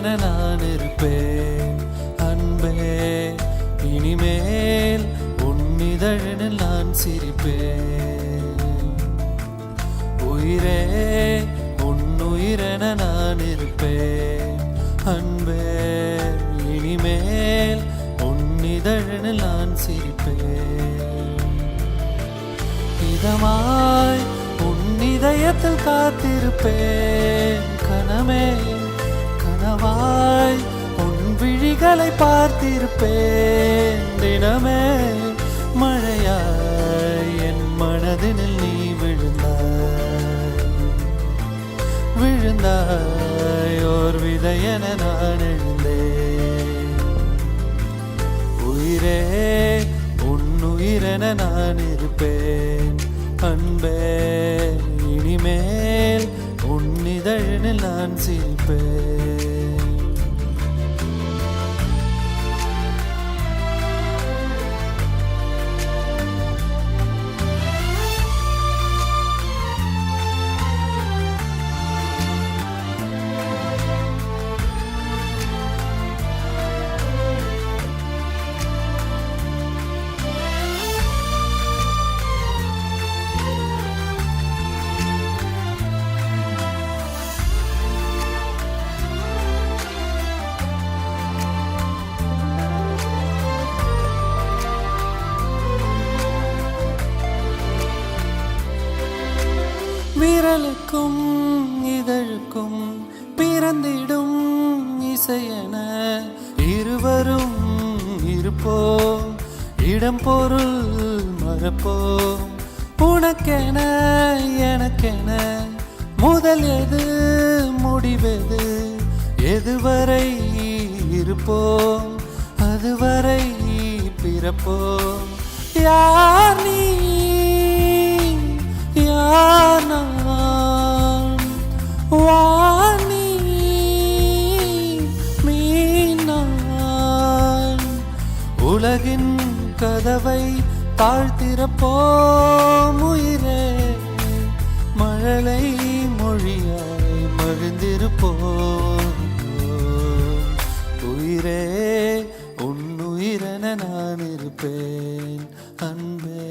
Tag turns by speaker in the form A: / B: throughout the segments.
A: உயிரென நான் இருப்பேன் அன்பே. இனிமேல் உன்னிதழினில் நான் சிரிப்பேன். உயிரே உன்னுயிரென நான் இருப்பேன் அன்பே. இனிமேல் உன்னிதழினில் நான் சிரிப்பேன். இதமாய் உன்னிதயத்தில் காத்திருப்பேன் கனமே. கனவாய் உன் விழிகளை பார்த்திருப்பேன் தினமே. மழையாய் என் மனதினில் நீ விழுந்தாய் ஓர் விதையென நான் எழுந்தேன். உயிரே உன்னுயிரென நான் இருப்பேன் அன்பே. இனிமேல் உன்னிதழினில் நான் சிரிப்பேன். விரலுக்கும் இதழுக்கும் பிறந்திடும் இசையென இருவரும் இருப்போம். இடம் பொருள் மறப்போம். உனக்கென எனக்கென முதல் எது முடிவெது? எதுவரை இருப்போம் அதுவரை பிறப்போம். யார் நீ யார் நான்? வானி மீனான். உலகின் கதவை தாழ்த்திறப்போம் உயிரே. மழலை மொழியாய் மகிழ்ந்திருப்போம். உயிரே உன்னுயிரென நான் இருப்பேன் அன்பே.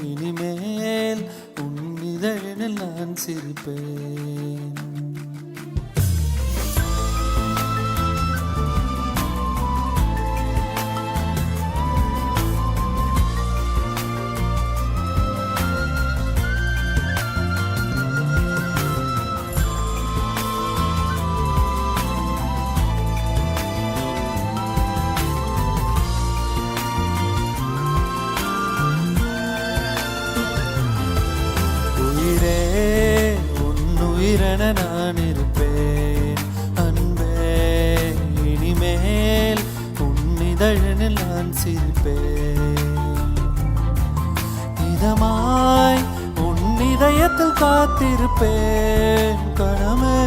A: இனிமேல் உன்னிதழினில் நான் சிரிப்பேன். உன்னுயிரென நான் இருப்பேன் அன்பே. இனிமேல் உன்னிதழினில் நான் சிரிப்பேன். இதமாய் உன்னிதயத்தில் காத்திருப்பேன் கனமே.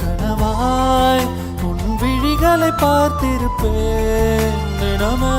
A: கனவாய் உன் விழிகளை பார்த்திருப்பேன் தினமே.